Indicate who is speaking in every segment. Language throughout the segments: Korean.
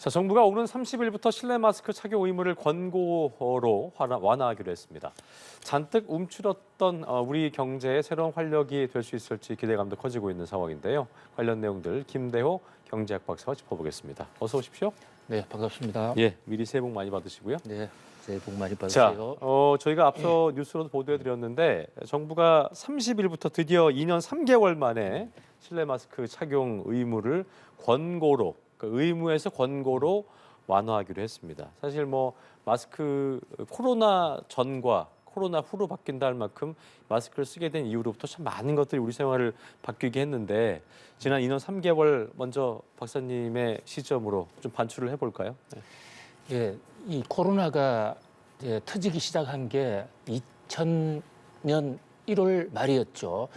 Speaker 1: 자, 정부가 오는 30일부터 실내 마스크 착용 의무를 권고로 완화하기로 했습니다. 잔뜩 움츠렸던 우리 경제의 새로운 활력이 될 수 있을지 기대감도 커지고 있는 상황인데요. 관련 내용들 김대호 경제학 박사와 짚어보겠습니다. 어서 오십시오.
Speaker 2: 네, 반갑습니다.
Speaker 1: 예, 미리 새해 복 많이 받으시고요.
Speaker 2: 네, 새해 복 많이
Speaker 1: 자,
Speaker 2: 받으세요.
Speaker 1: 저희가 앞서 뉴스로도 보도해드렸는데 정부가 30일부터 드디어 2년 3개월 만에 실내 마스크 착용 의무를 권고로, 그러니까 의무에서 권고로 완화하기로 했습니다. 사실 뭐 마스크 코로나 전과 코로나 후로 바뀐다 할 만큼 마스크를 쓰게 된 이후로부터 참 많은 것들이 우리 생활을 바뀌게 했는데 지난 2년 3개월 먼저 박사님의 시점으로 좀 반출을 해볼까요? 네.
Speaker 2: 예, 이 코로나가 이제 터지기 시작한 게 2000년 1월 말이었죠.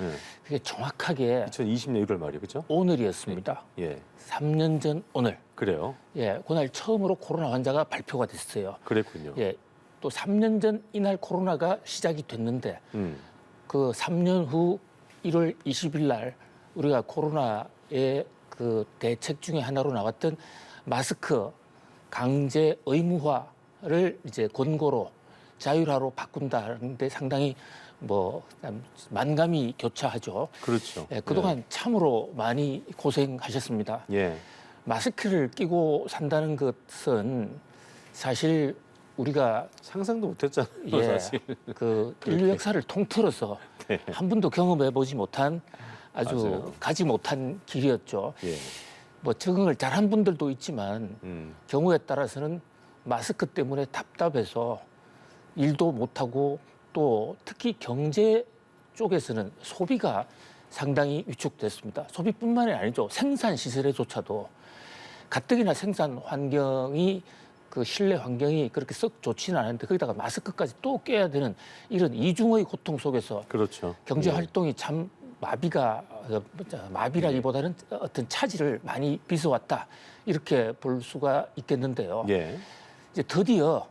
Speaker 2: 그게 정확하게
Speaker 1: 2020년 1월 말이요, 그렇죠?
Speaker 2: 오늘이었습니다.
Speaker 1: 예,
Speaker 2: 3년 전 오늘.
Speaker 1: 그래요.
Speaker 2: 예, 그날 처음으로 코로나 환자가 발표가 됐어요.
Speaker 1: 그랬군요.
Speaker 2: 예, 또 3년 전 이날 코로나가 시작이 됐는데 그 3년 후 1월 20일 날 우리가 코로나의 그 대책 중에 하나로 나왔던 마스크 강제 의무화를 이제 권고로 자율화로 바꾼다는데 상당히 뭐 만감이 교차하죠.
Speaker 1: 그렇죠.
Speaker 2: 예, 그동안 참으로 많이 고생하셨습니다.
Speaker 1: 예.
Speaker 2: 마스크를 끼고 산다는 것은 사실 우리가
Speaker 1: 상상도 못했잖아요,
Speaker 2: 예,
Speaker 1: 사실.
Speaker 2: 그 인류 역사를 통틀어서
Speaker 1: 네.
Speaker 2: 한 번도 경험해보지 못한 아주
Speaker 1: 맞아요.
Speaker 2: 가지 못한 길이었죠.
Speaker 1: 예.
Speaker 2: 뭐 적응을 잘한 분들도 있지만
Speaker 1: 음.
Speaker 2: 경우에 따라서는 마스크 때문에 답답해서 일도 못하고 또 특히 경제 쪽에서는 소비가 상당히 위축됐습니다. 소비뿐만이 아니죠. 생산 시설에조차도 가뜩이나 생산 환경이 그 실내 환경이 그렇게 썩 좋지는 않은데 거기다가 마스크까지 또 껴야 되는 이런 이중의 고통 속에서
Speaker 1: 그렇죠.
Speaker 2: 경제
Speaker 1: 예.
Speaker 2: 활동이 참 마비라기보다는 어떤 차질을 많이 빚어왔다 이렇게 볼 수가 있겠는데요.
Speaker 1: 예.
Speaker 2: 이제 드디어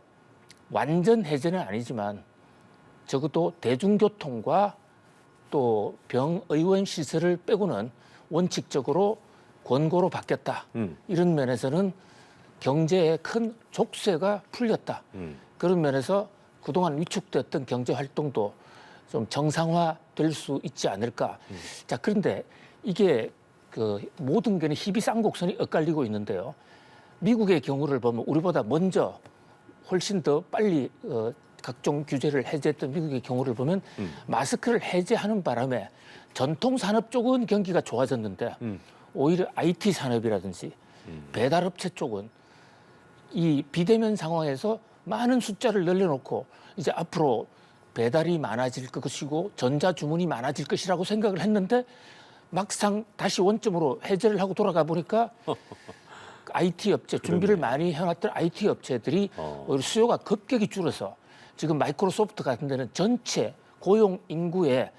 Speaker 2: 완전 해제는 아니지만 적어도 대중교통과 또 병의원 시설을 빼고는 원칙적으로 권고로 바뀌었다. 이런 면에서는 경제에 큰 족쇄가 풀렸다. 그런 면에서 그동안 위축됐던 경제 활동도 좀 정상화될 수 있지 않을까. 자, 그런데 이게 그 모든 게 희비 쌍곡선이 엇갈리고 있는데요. 미국의 경우를 보면 우리보다 먼저 훨씬 더 빨리 각종 규제를 해제했던 미국의 경우를 보면 마스크를 해제하는 바람에 전통 산업 쪽은 경기가 좋아졌는데 오히려 IT 산업이라든지 배달업체 쪽은 이 비대면 상황에서 많은 숫자를 늘려놓고 이제 앞으로 배달이 많아질 것이고 전자주문이 많아질 것이라고 생각을 했는데 막상 다시 원점으로 해제를 하고 돌아가 보니까 IT 업체, 준비를 많이 해놨던 IT 업체들이 오히려 수요가 급격히 줄어서 지금 마이크로소프트 같은 데는 전체 고용 인구의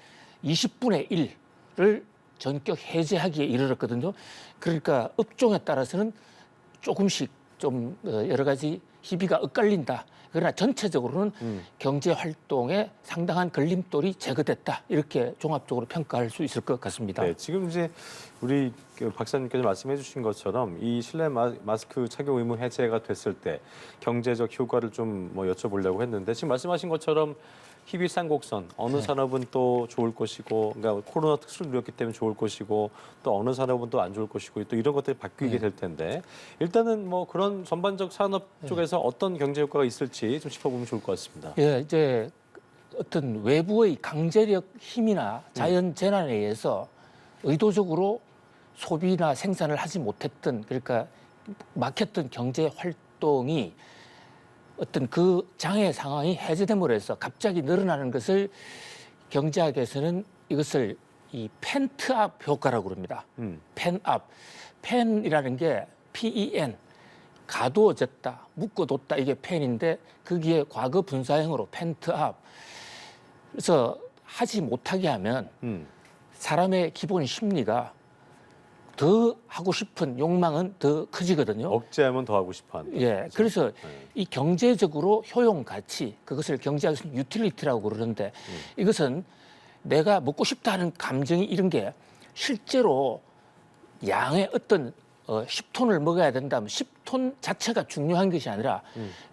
Speaker 2: 20분의 1을 전격 해제하기에 이르렀거든요. 그러니까 업종에 따라서는 조금씩 좀 여러 가지 희비가 엇갈린다. 그러나 전체적으로는 경제 활동에 상당한 걸림돌이 제거됐다. 이렇게 종합적으로 평가할 수 있을 것 같습니다.
Speaker 1: 네, 지금 이제 우리 박사님께서 말씀해 주신 것처럼 이 실내 마스크 착용 의무 해제가 됐을 때 경제적 효과를 좀 뭐 여쭤보려고 했는데 지금 말씀하신 것처럼 희비쌍곡선 어느 산업은 또 좋을 것이고 그러니까 코로나 특수를 누렸기 때문에 좋을 것이고 또 어느 산업은 또 안 좋을 것이고 또 이런 것들이 바뀌게 될 텐데 일단은 뭐 그런 전반적 산업 쪽에서 어떤 경제 효과가 있을지 좀 짚어보면 좋을 것 같습니다.
Speaker 2: 예, 이제 어떤 외부의 강제력 힘이나 자연 재난에 의해서 의도적으로 소비나 생산을 하지 못했던 그러니까 막혔던 경제 활동이 어떤 그 장애 상황이 해제됨으로 해서 갑자기 늘어나는 것을 경제학에서는 이것을 이 펜트업 효과라고 그럽니다. 펜업. 펜이라는 게 PEN, 가두어졌다, 묶어뒀다 이게 펜인데 거기에 과거 분사형으로 펜트업. 그래서 하지 못하게 하면 사람의 기본 심리가 더 하고 싶은 욕망은 더 커지거든요.
Speaker 1: 억제하면 더 하고 싶어 한다.
Speaker 2: 예,
Speaker 1: 그렇죠?
Speaker 2: 그래서 이 경제적으로 효용 가치, 그것을 경제학에서는 유틸리티라고 그러는데 이것은 내가 먹고 싶다는 감정이 이런 게 실제로 양의 어떤 10톤을 먹어야 된다면 10톤 자체가 중요한 것이 아니라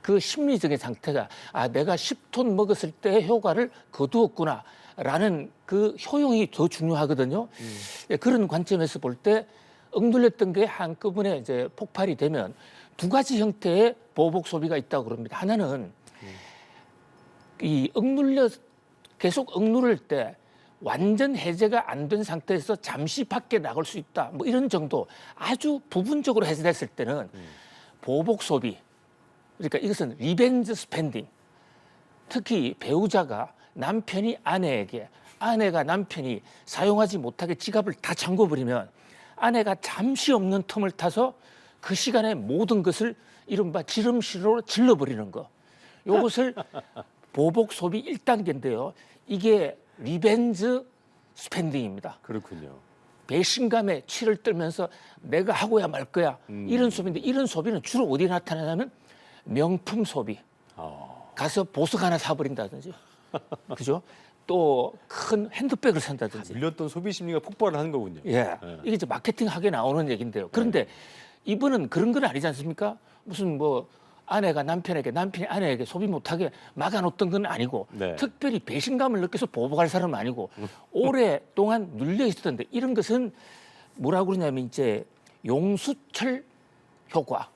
Speaker 2: 그 심리적인 상태가 내가 10톤 먹었을 때의 효과를 거두었구나라는 그 효용이 더 중요하거든요. 예, 그런 관점에서 볼 때 억눌렸던 게 한꺼번에 이제 폭발이 되면 두 가지 형태의 보복 소비가 있다고 그럽니다. 하나는 이 계속 억누를 때 완전 해제가 안 된 상태에서 잠시 밖에 나갈 수 있다. 뭐 이런 정도 아주 부분적으로 해제됐을 때는 보복 소비. 그러니까 이것은 리벤지 스펜딩. 특히 배우자가 남편이 아내에게, 아내가 남편이 사용하지 못하게 지갑을 다 잠궈버리면 아내가 잠시 없는 틈을 타서 그 시간에 모든 것을 이른바 지름신호로 질러버리는 거. 이것을 보복 소비 1단계인데요. 이게 리벤지 스펜딩입니다.
Speaker 1: 그렇군요.
Speaker 2: 배신감에 치를 떨면서 내가 하고야 말 거야. 이런 소비인데 이런 소비는 주로 어디에 나타나냐면 명품 소비. 가서 보석 하나 사버린다든지. 그죠? 또 큰 핸드백을 산다든지.
Speaker 1: 밀렸던 소비 심리가 폭발을 하는 거군요.
Speaker 2: 예. 이게 이제 마케팅하게 나오는 얘기인데요. 그런데 이분은 그런 건 아니지 않습니까? 무슨 뭐 아내가 남편에게, 남편이 아내에게 소비 못하게 막아놓던 건 아니고
Speaker 1: 네.
Speaker 2: 특별히 배신감을 느껴서 보복할 사람은 아니고 오랫동안 눌려 있었던데 이런 것은 뭐라고 그러냐면 이제 용수철 효과.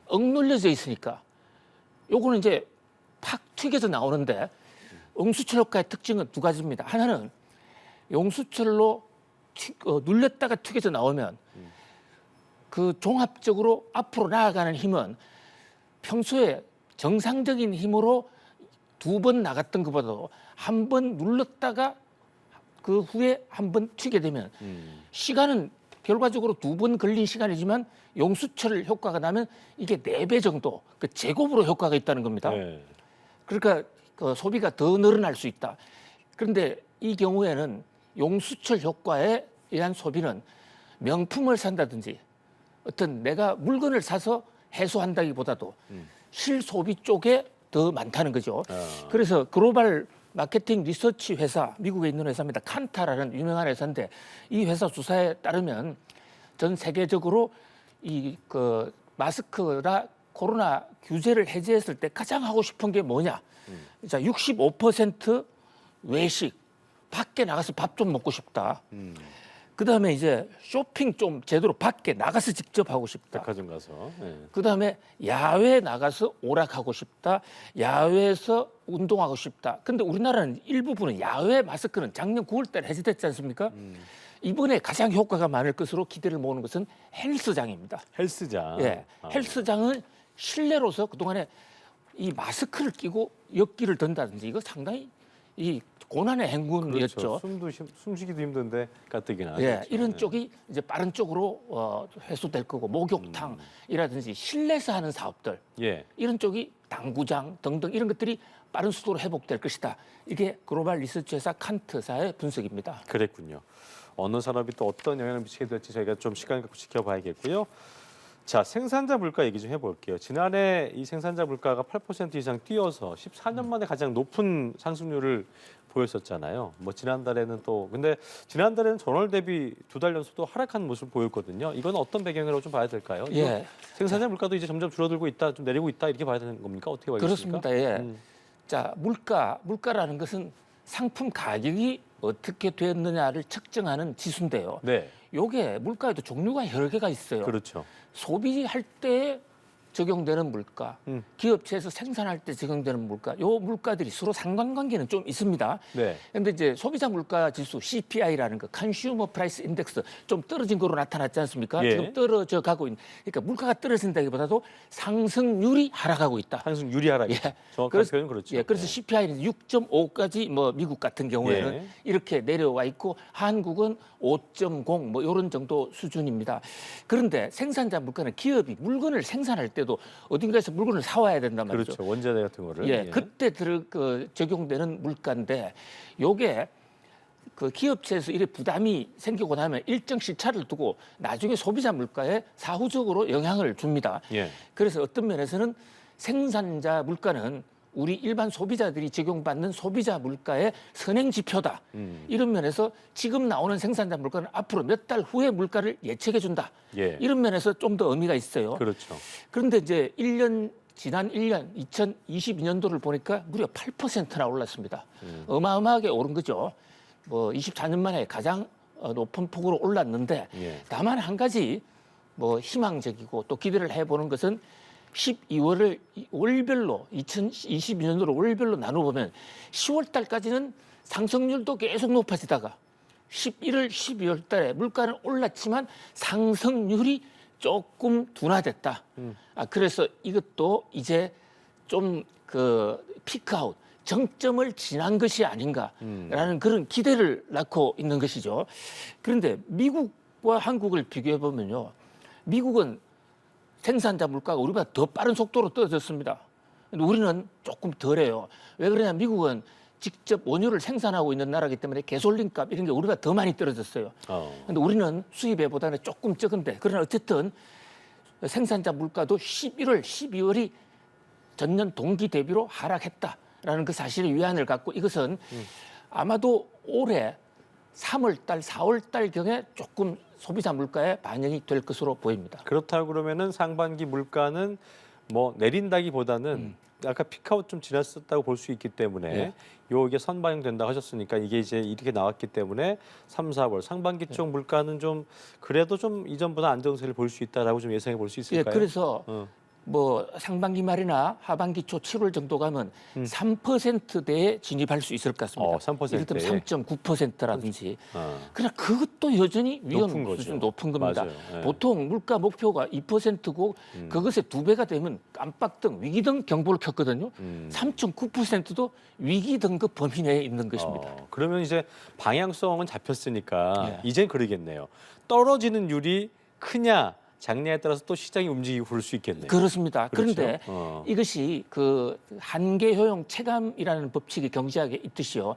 Speaker 2: 억눌려져 있으니까 요거는 이제 팍 튀겨서 나오는데 용수철 효과의 특징은 두 가지입니다. 하나는 용수철로 눌렸다가 튀겨서 나오면 그 종합적으로 앞으로 나아가는 힘은 평소에 정상적인 힘으로 두 번 나갔던 것보다도 한 번 눌렀다가 그 후에 한 번 튀게 되면 시간은 결과적으로 두 번 걸린 시간이지만 용수철 효과가 나면 이게 4배 정도 그 제곱으로 효과가 있다는 겁니다.
Speaker 1: 네.
Speaker 2: 그러니까 그 소비가 더 늘어날 수 있다. 그런데 이 경우에는 용수철 효과에 의한 소비는 명품을 산다든지 어떤 내가 물건을 사서 해소한다기보다도 실소비 쪽에 더 많다는 거죠. 그래서 글로벌 마케팅 리서치 회사, 미국에 있는 회사입니다. 칸타라는 유명한 회사인데 이 회사 조사에 따르면 전 세계적으로 이 그 마스크나 코로나 규제를 해제했을 때 가장 하고 싶은 게 뭐냐? 자, 65% 외식, 밖에 나가서 밥 좀 먹고 싶다. 그다음에 이제 쇼핑 좀 제대로 밖에 나가서 직접 하고 싶다.
Speaker 1: 백화점 가서. 네.
Speaker 2: 그다음에 야외 나가서 오락하고 싶다. 야외에서 운동하고 싶다. 근데 우리나라는 일부분은 야외 마스크는 작년 9월 달에 해제됐지 않습니까? 이번에 가장 효과가 많을 것으로 기대를 모으는 것은 헬스장입니다.
Speaker 1: 헬스장.
Speaker 2: 예. 헬스장은 실내로서 그동안에 이 마스크를 끼고 역기를 든다든지 이거 상당히 이 고난의 행군이었죠.
Speaker 1: 그렇죠. 숨쉬기도 힘든데 가뜩이나.
Speaker 2: 예,
Speaker 1: 그렇죠.
Speaker 2: 이런 쪽이 이제 빠른 쪽으로 회수될 거고 목욕탕이라든지 실내에서 하는 사업들
Speaker 1: 예.
Speaker 2: 이런 쪽이 당구장 등등 이런 것들이 빠른 속도로 회복될 것이다. 이게 글로벌 리서치 회사 칸트사의 분석입니다.
Speaker 1: 그랬군요. 어느 산업이 또 어떤 영향을 미치게 될지 저희가 좀 시간 갖고 지켜봐야겠고요. 자, 생산자 물가 얘기 좀 해볼게요. 지난해 이 생산자 물가가 8% 이상 뛰어서 14년 만에 가장 높은 상승률을 보였었잖아요. 뭐 지난달에는 또 근데 지난달에는 전월 대비 2달 연속도 하락한 모습을 보였거든요. 이건 어떤 배경이라고 좀 봐야 될까요?
Speaker 2: 예.
Speaker 1: 생산자 물가도 이제 점점 줄어들고 있다, 좀 내리고 있다 이렇게 봐야 되는 겁니까? 어떻게 봐야겠습니까?
Speaker 2: 그렇습니다. 예. 자, 물가라는 것은 상품 가격이 어떻게 되었느냐를 측정하는 지수인데요.
Speaker 1: 네,
Speaker 2: 요게 물가에도 종류가 여러 개가 있어요.
Speaker 1: 그렇죠.
Speaker 2: 소비할 때 적용되는 물가, 기업체에서 생산할 때 적용되는 물가, 요 물가들이 서로 상관관계는 좀 있습니다.
Speaker 1: 네,
Speaker 2: 그런데 이제 소비자 물가 지수 CPI라는 거, 컨슈머 프라이스 인덱스 좀 떨어진 거로 나타났지 않습니까?
Speaker 1: 예.
Speaker 2: 지금 떨어져 가고 있는. 그러니까 물가가 떨어진다기보다도 상승률이 하락하고 있다.
Speaker 1: 상승 유리하라.
Speaker 2: 예.
Speaker 1: 정확한 표현은 그렇죠.
Speaker 2: 예, 그래서
Speaker 1: 네.
Speaker 2: CPI는 6.5까지 뭐 미국 같은 경우에는
Speaker 1: 예.
Speaker 2: 이렇게 내려와 있고 한국은 5.0 뭐 이런 정도 수준입니다. 그런데 생산자 물가는 기업이 물건을 생산할 때도 어딘가에서 물건을 사와야 된단 말이죠.
Speaker 1: 그렇죠. 원자재 같은 거를.
Speaker 2: 예, 그때 적용되는 물가인데 요게 그 기업체에서 이래 부담이 생기고 나면 일정 시차를 두고 나중에 소비자 물가에 사후적으로 영향을 줍니다.
Speaker 1: 예.
Speaker 2: 그래서 어떤 면에서는 생산자 물가는 우리 일반 소비자들이 적용받는 소비자 물가의 선행 지표다. 이런 면에서 지금 나오는 생산자 물가는 앞으로 몇 달 후의 물가를 예측해 준다.
Speaker 1: 예.
Speaker 2: 이런 면에서 좀 더 의미가 있어요.
Speaker 1: 그렇죠.
Speaker 2: 그런데 이제 지난 1년 2022년도를 보니까 무려 8%나 올랐습니다. 어마어마하게 오른 거죠. 뭐 24년 만에 가장 높은 폭으로 올랐는데
Speaker 1: 예.
Speaker 2: 다만 한 가지 뭐 희망적이고 또 기대를 해보는 것은 12월을 월별로 2022년도로 월별로 나눠보면 10월 달까지는 상승률도 계속 높아지다가 11월, 12월 달에 물가는 올랐지만 상승률이 조금 둔화됐다. 그래서 이것도 이제 좀 그 피크아웃, 정점을 지난 것이 아닌가라는 그런 기대를 낳고 있는 것이죠. 그런데 미국과 한국을 비교해 보면요, 미국은 생산자 물가가 우리보다 더 빠른 속도로 떨어졌습니다. 근데 우리는 조금 덜해요. 왜 그러냐? 미국은 직접 원유를 생산하고 있는 나라이기 때문에 가솔린 값 이런 게 우리보다 더 많이 떨어졌어요. 근데 우리는 수입액보다는 조금 적은데, 그러나 어쨌든 생산자 물가도 11월, 12월이 전년 동기 대비로 하락했다라는 그 사실의 위안을 갖고 이것은 아마도 올해 3월 달, 4월 달경에 조금 소비자 물가에 반영이 될 것으로 보입니다.
Speaker 1: 그렇다고 그러면은 상반기 물가는 뭐 내린다기보다는 아까 피크아웃 좀 지났었다고 볼 수 있기 때문에
Speaker 2: 예.
Speaker 1: 요게 선반영된다고 하셨으니까 이게 이제 이렇게 나왔기 때문에 3, 4월 상반기 쪽 물가는 좀 그래도 좀 이전보다 안정세를 볼 수 있다라고 좀 예상해 볼 수
Speaker 2: 예,
Speaker 1: 있을까요?
Speaker 2: 그래서 뭐 상반기 말이나 하반기 초 7월 정도 가면 3%대에 진입할 수 있을 것 같습니다.
Speaker 1: 3%대.
Speaker 2: 이를테면 3.9%라든지.
Speaker 1: 어.
Speaker 2: 그러나 그것도 여전히 위험
Speaker 1: 높은 거죠.
Speaker 2: 수준 높은 겁니다.
Speaker 1: 맞아요. 예.
Speaker 2: 보통 물가 목표가 2%고 그것의 2배가 되면 깜빡등, 위기등 경보를 켰거든요. 3.9%도 위기 등급 범위 내에 있는 것입니다.
Speaker 1: 그러면 이제 방향성은 잡혔으니까
Speaker 2: 예.
Speaker 1: 이젠 그러겠네요. 떨어지는 율이 크냐 작냐에 따라서 또 시장이 움직이고 그럴 수 있겠네요.
Speaker 2: 그렇습니다.
Speaker 1: 그렇죠?
Speaker 2: 그런데 이것이 그 한계 효용 체감이라는 법칙이 경제학에 있듯이요.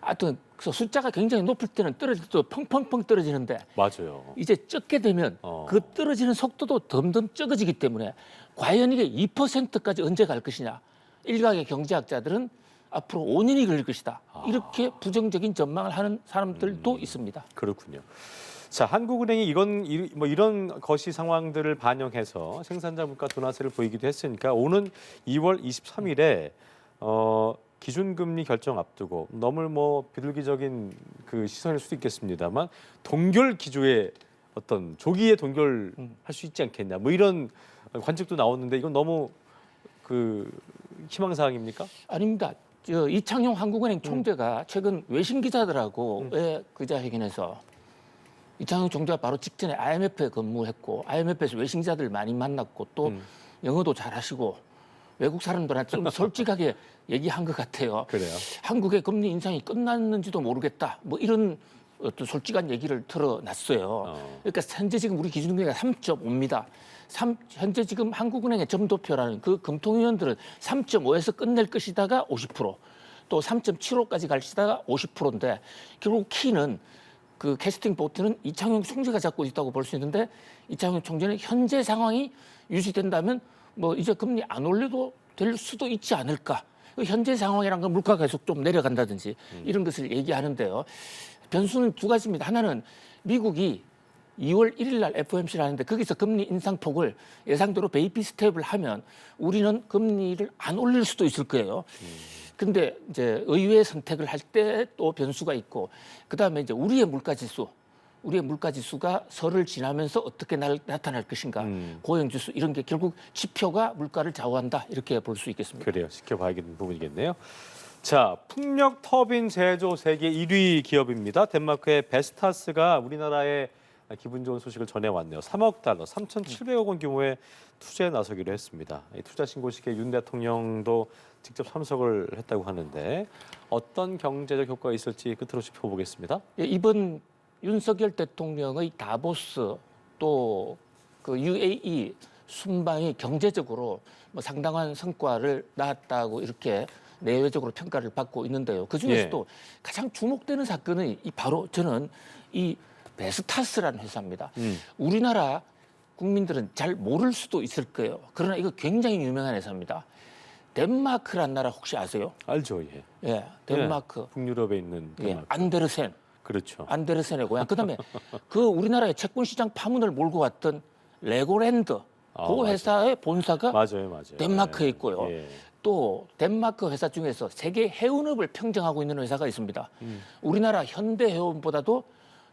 Speaker 2: 하여튼 그 숫자가 굉장히 높을 때는 떨어질 때도 펑펑펑 떨어지는데
Speaker 1: 맞아요.
Speaker 2: 이제 적게 되면 그 떨어지는 속도도 덤덤 적어지기 때문에 과연 이게 2%까지 언제 갈 것이냐. 일각의 경제학자들은 앞으로 5년이 걸릴 것이다. 이렇게 부정적인 전망을 하는 사람들도 있습니다.
Speaker 1: 그렇군요. 자, 한국은행이 이런 거시 상황들을 반영해서 생산자 물가 둔화세를 보이기도 했으니까 오는 2월 23일에 기준금리 결정 앞두고 너무 뭐 비둘기적인 그 시선일 수도 있겠습니다만 동결 기조의 어떤 조기에 동결할 수 있지 않겠냐 뭐 이런 관측도 나오는데 이건 너무 그 희망사항입니까?
Speaker 2: 아닙니다. 이창용 한국은행 총재가 최근 외신 기자들하고의 기자회견에서 이창용 총재가 바로 직전에 IMF에 근무했고 IMF에서 외신 기자들 많이 만났고 또 영어도 잘하시고 외국 사람들한테 좀 솔직하게 얘기한 것 같아요.
Speaker 1: 그래요.
Speaker 2: 한국의 금리 인상이 끝났는지도 모르겠다. 뭐 이런 어떤 솔직한 얘기를 털어놨어요. 그러니까 현재 지금 우리 기준금리가 3.5입니다. 현재 지금 한국은행의 점도표라는 그 금통위원들은 3.5에서 끝낼 것이다가 50%, 또 3.75까지 갈 것이다가 50%인데 결국 키는 그 캐스팅 보트는 이창용 총재가 잡고 있다고 볼 수 있는데 이창용 총재는 현재 상황이 유지된다면 뭐 이제 금리 안 올려도 될 수도 있지 않을까. 현재 상황이란 건 물가가 계속 좀 내려간다든지 이런 것을 얘기하는데요. 변수는 두 가지입니다. 하나는 미국이 2월 1일 날 FOMC를 하는데 거기서 금리 인상폭을 예상대로 베이비 스텝을 하면 우리는 금리를 안 올릴 수도 있을 거예요. 근데 이제 의외의 선택을 할 때 또 변수가 있고 그다음에 이제 우리의 물가지수가 설을 지나면서 어떻게 나타날 것인가. 고용지수 이런 게 결국 지표가 물가를 좌우한다. 이렇게 볼 수 있겠습니다.
Speaker 1: 그래요. 지켜봐야겠는 부분이겠네요. 자, 풍력 터빈 제조 세계 1위 기업입니다. 덴마크의 베스타스가 우리나라에 기분 좋은 소식을 전해왔네요. 3억 달러, 3,700억 원 규모의 투자에 나서기로 했습니다. 이 투자 신고식에 윤 대통령도 직접 참석을 했다고 하는데 어떤 경제적 효과가 있을지 끝으로 짚어보겠습니다.
Speaker 2: 예, 이번 윤석열 대통령의 다보스 또 그 UAE 순방이 경제적으로 뭐 상당한 성과를 낳았다고 이렇게 내외적으로 평가를 받고 있는데요. 그 중에서도 가장 주목되는 사건은 바로 저는 이 베스타스라는 회사입니다. 우리나라 국민들은 잘 모를 수도 있을 거예요. 그러나 이거 굉장히 유명한 회사입니다. 덴마크란 나라 혹시 아세요?
Speaker 1: 알죠, 예.
Speaker 2: 예, 덴마크.
Speaker 1: 북유럽에 있는
Speaker 2: 예,
Speaker 1: 덴마크.
Speaker 2: 안데르센.
Speaker 1: 그렇죠.
Speaker 2: 안데르센의 고향. 그다음에 그 우리나라의 채권 시장 파문을 몰고 왔던 레고랜드. 그
Speaker 1: 맞아요.
Speaker 2: 회사의 본사가
Speaker 1: 맞아요.
Speaker 2: 덴마크에 있고요.
Speaker 1: 예.
Speaker 2: 또 덴마크 회사 중에서 세계 해운업을 평정하고 있는 회사가 있습니다. 우리나라 현대해운보다도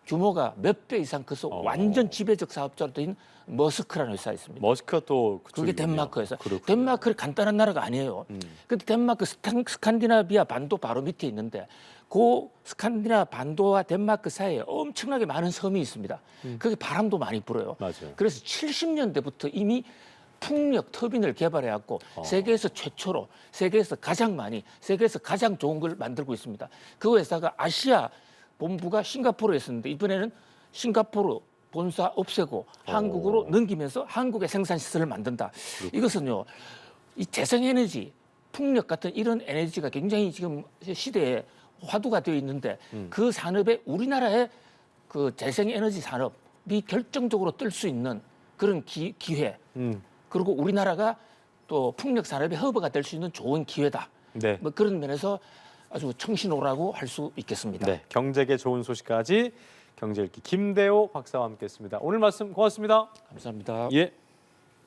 Speaker 2: 규모가 몇 배 이상 커서 완전 지배적 사업자로 된 머스크라는 회사가 있습니다.
Speaker 1: 머스크가 또
Speaker 2: 그게
Speaker 1: 그쪽이군요.
Speaker 2: 덴마크 회사.
Speaker 1: 그렇군요.
Speaker 2: 덴마크는 간단한 나라가 아니에요. 근데 덴마크 스칸디나비아 반도 바로 밑에 있는데 그 스칸디나비아 반도와 덴마크 사이에 엄청나게 많은 섬이 있습니다. 그게 바람도 많이 불어요.
Speaker 1: 맞아요.
Speaker 2: 그래서 70년대부터 이미 풍력 터빈을 개발해 갖고 세계에서 최초로, 세계에서 가장 많이, 세계에서 가장 좋은 걸 만들고 있습니다. 그 회사가 아시아 본부가 싱가포르에 있었는데 이번에는 싱가포르 본사 없애고 한국으로 넘기면서 한국의 생산 시설을 만든다. 이것은요, 이 재생에너지, 풍력 같은 이런 에너지가 굉장히 지금 시대에 화두가 되어 있는데 그 산업에 우리나라의 그 재생에너지 산업이 결정적으로 뜰 수 있는 그런 기회. 그리고 우리나라가 또 풍력 산업의 허브가 될 수 있는 좋은 기회다.
Speaker 1: 네.
Speaker 2: 뭐 그런 면에서 아주 청신호라고 할 수 있겠습니다.
Speaker 1: 네. 경제계 좋은 소식까지 경제읽기 김대호 박사와 함께했습니다. 오늘 말씀 고맙습니다.
Speaker 2: 감사합니다.
Speaker 1: 예.